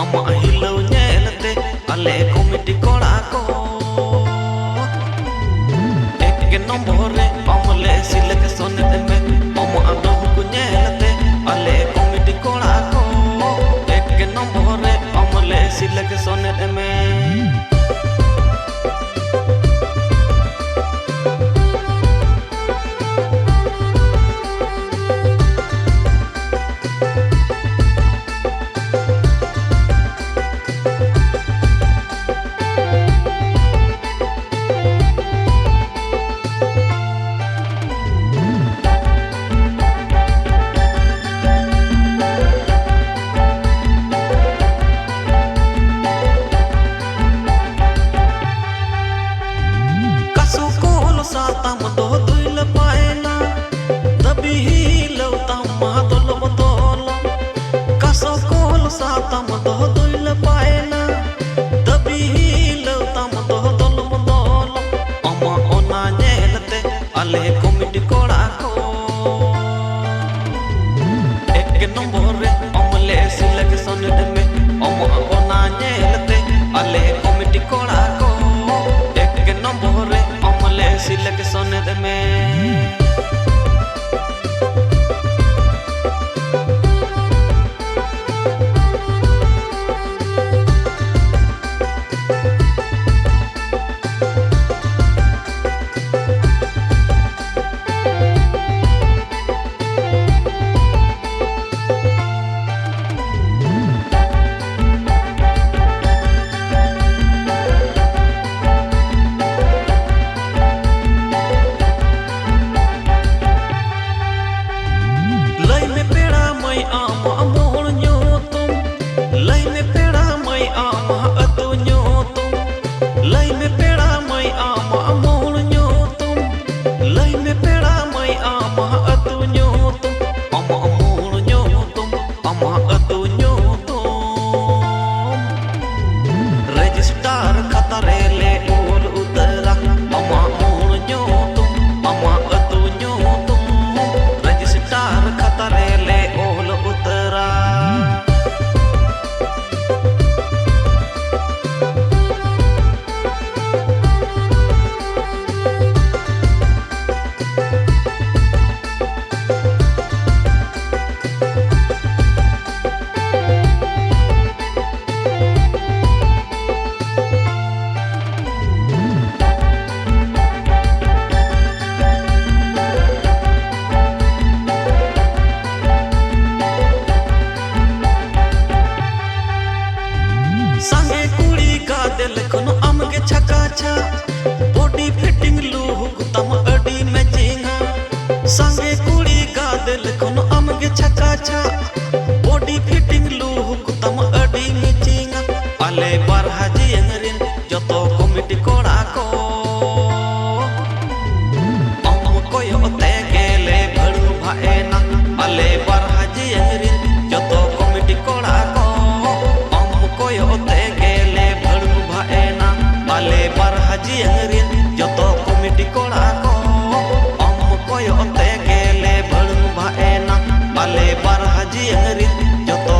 अमा हिलो नेलते अले कमिटी कोड़ा को एक नंबर रे अमले सिलेक्शन में अमा दोहु को नेलते अले कमिटी कोड़ा को एक नंबर रे अमले सिलेक्शन में सातम दो दुल पायना तभी हिलो तम्मा दोल बदोल कसो कोल सातम दो दुल पायना तभी हिलो तम दो दोल बदोल अमा ओना नेलते अले कमिटी कोड़ा को एक नंबर रे अमले सिलेक्शन में अमा ओना नेलते अले कमिटी कोड़ा को एक नंबर रे सिलेक्शन में रजिस्टर खतरे ले ओल उतरा अमा मोड़ न्यो तुम अमा अतु न्यो तुम रजिस्टर खतरे ले ओल उतरा संगे कुड़ी का दिल खनो अमगे छका छा बॉडी फिटिंग लुक तम अडी मैचिंगा संगे कुड़ी का दिल खनो अमगे छका छा बॉडी फिटिंग लुक तम अडी मैचिंगा अले बारहाजी अंगरिन जतो कमिटी कोड़ा को अम कोयो ते गेले भड़ू भाएना अले बारहाजी अंगरिन जतो कमिटी कोड़ा को कोयो ते गेले भड़ू भाएना अले बारहाजी अंगरिन जतो कमिटी कोड़ा को अम कोयो ते गेले भड़ू भाएना अले बारहाजी अंगरिन जतो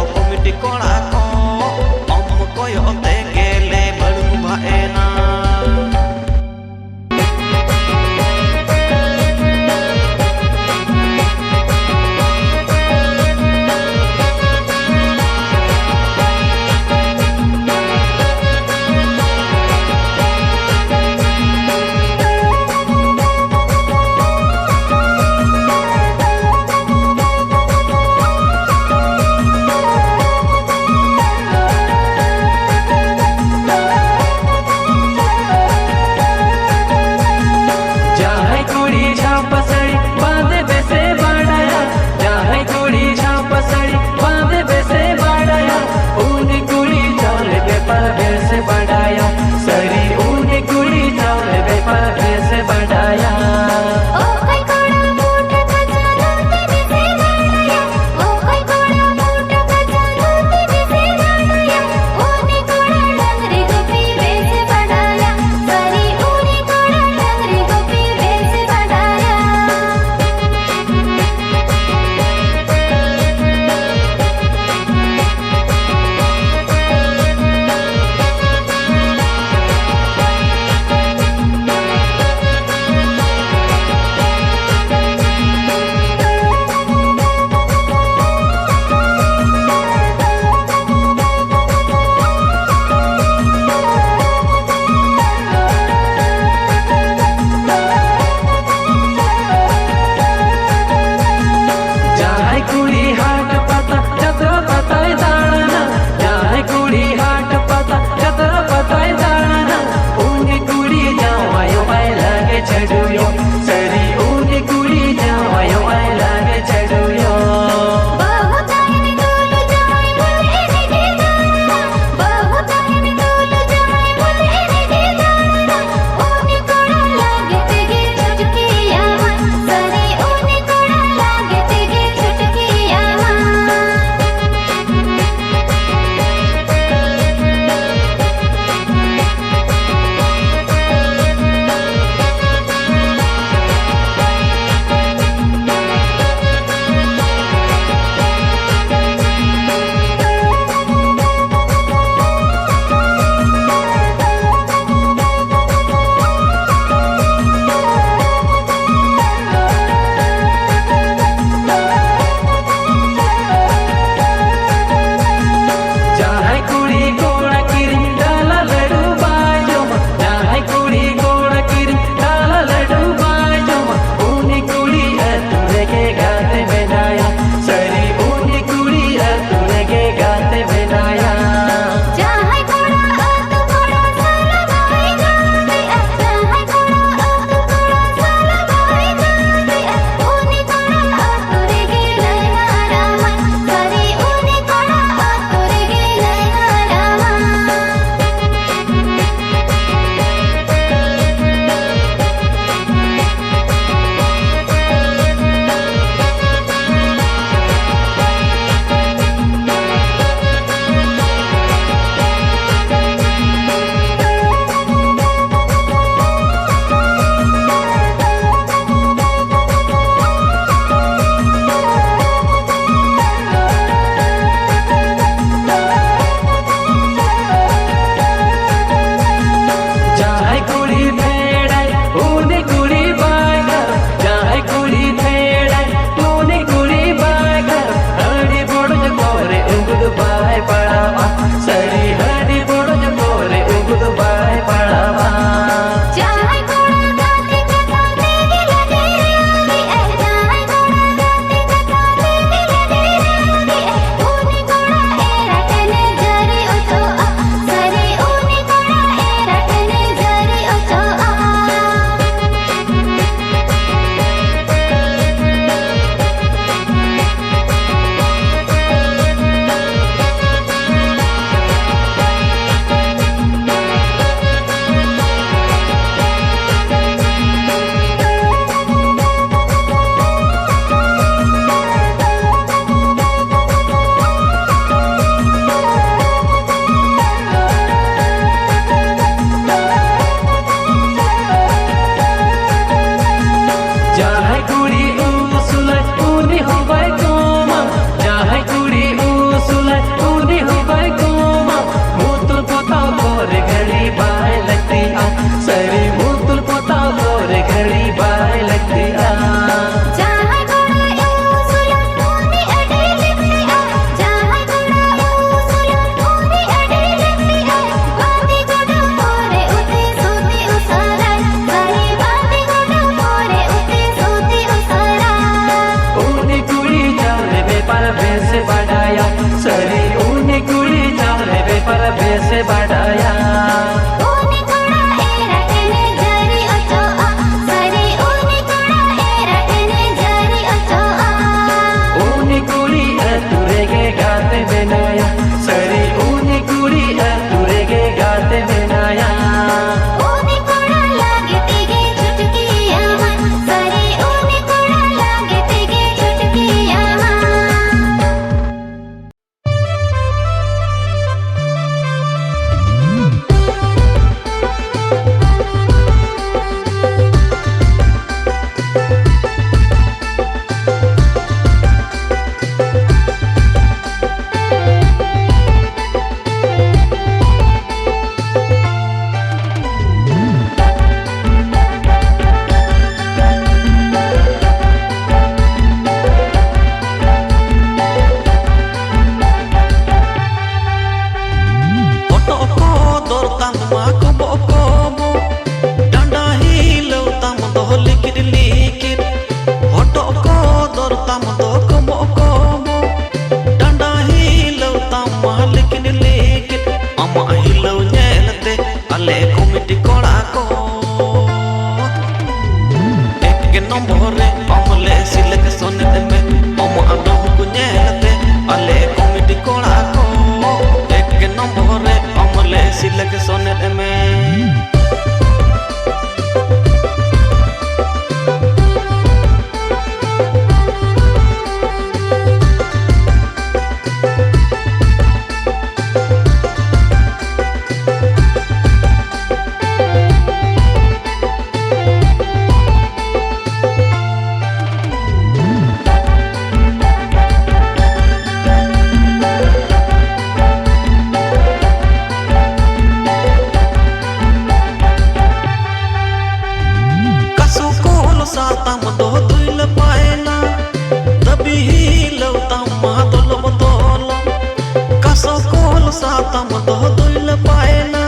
सा तम दो दुल पाएना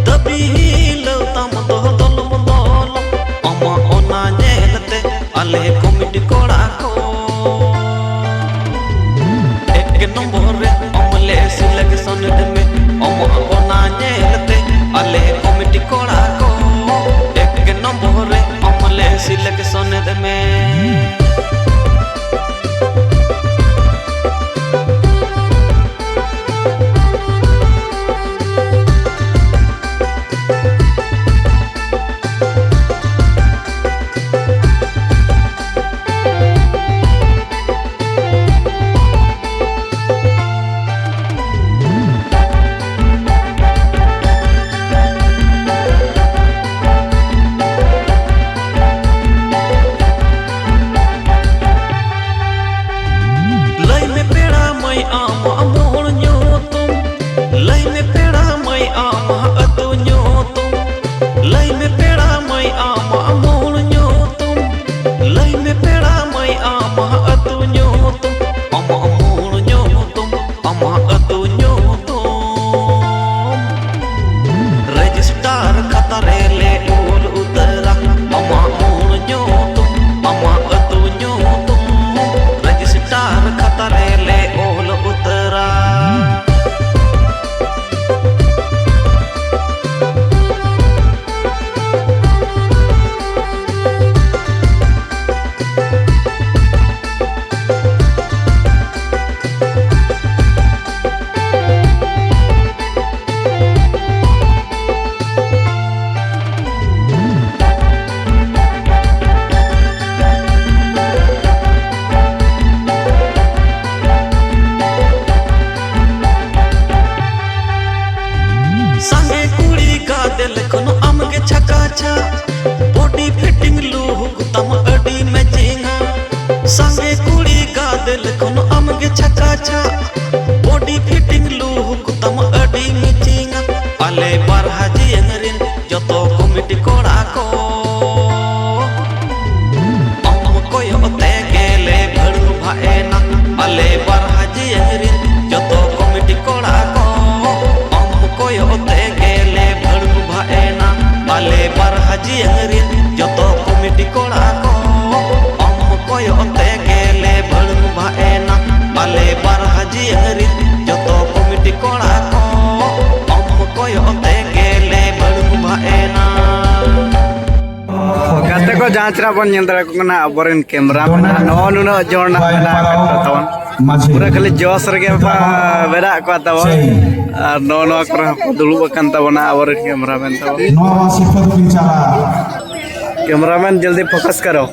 दबी हिलो तम दो दल दल अमा ओना नेलते आले कमिटी कोड़ा को एक नंबर रे अमले सिलेक्शन में अमा ओना नेलते आले कमिटी कोड़ा को एक नंबर रे अमले सिलेक्शन में बॉडी फिटिंग लुक तम अडी मैचिंगा संगे कुड़ी का दिल कोनो अमगे छका छा बॉडी फिटिंग लुक तम अडी मैचिंगा आले बारहाजी अंगरिन जतो कमिटी कोड़ा को अम कोयो ते गेले भड़ू भाएना आले बारहाजी अंगरिन जतो कमिटी कोड़ा को अम कोयो ते गेले भड़ू भाएना आले बारहाजी अंगरिन जतो कमिटी कोड़ा को अम कोयो ते गेले भड़ू भाएना आले बारहाजी अंगरिन जतो कमिटी कोड़ा को अम कोयो ते गेले भड़ू भाएना गाते को जांचरा बन नेंदरा को ना अबरन कैमरा में नो नुनो जोड़ना ना तवन पूरा खाली जोश रगे बेरा को तवन और नो नो को दुलुब कन तवन अबर कैमरामैन तवन नवा सिफत पिंचाला कैमरामैन जल्दी फोकस करो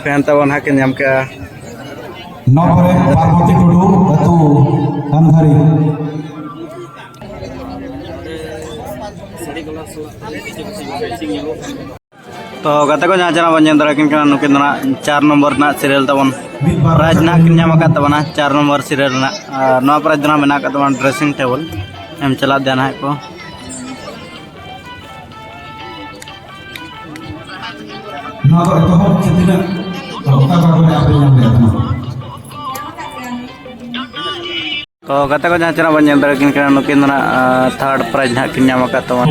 फैन तवन हाके नाम का नवरे पार्वती टुडू अतु अंधारी तो गाते को जांचरा बन नेंदरा किन kana नुकिन ना 4 नंबर ना सीरियल तवन प्राइज ना किन नाम का तवन 4 नंबर सीरियल ना नो प्राइज ना मेना का तवन ड्रेसिंग टेबल एम चला देना है को नवा तो हम चितिना होता का को आप नाम लेना तो गाते को जांचरा बन नेंदरा किन kana नुकिन ना थर्ड प्राइज ना किन नाम का तवन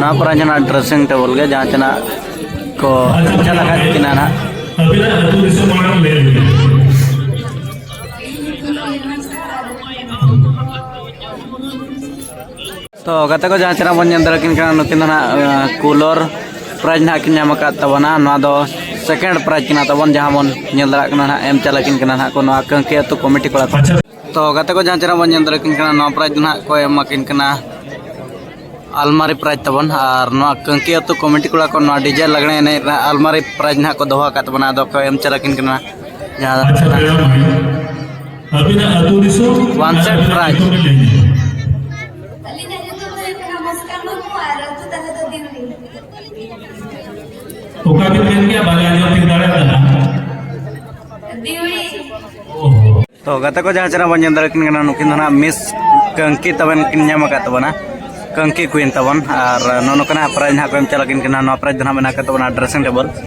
ना प्राइज ना ड्रेसिंग टेबल के जांचना को चला का किना ना तो गाते को जांचरा बन नेंदरा किन kana नुकिन ना कूलर प्राइज ना किन नाम का तवना ना दो सेकंड प्राइज किना तवन जहां मन नेंदरा कना ना एम चला किन kana ना को ना कंके तो कमिटी कोला तो गाते को जांचरा बन नेंदरा किन kana ना प्राइज ना को एम किन kana अलमारी प्राइज तबन और ना कंकी अतु कमिटी कोला को ना डीजे लगने ने अलमारी प्राइज ना को दोहा का तबना दो को एम चला किन kana जहां अभी ना अतु दिसो वन सेट प्राइज ओका के पेन क्या बाले आज फिर दाड़ा ना दिवड़ी तो गाते को जांचरा बन नेंदरा किन kana नुकिन ना मिस कंकी तबन किन नाम का तबना कंकी क्वीन तबन और नोनो कना प्राइज ना को एम चला किन kana नो प्राइज ना मेना का तबना ड्रेसिंग टेबल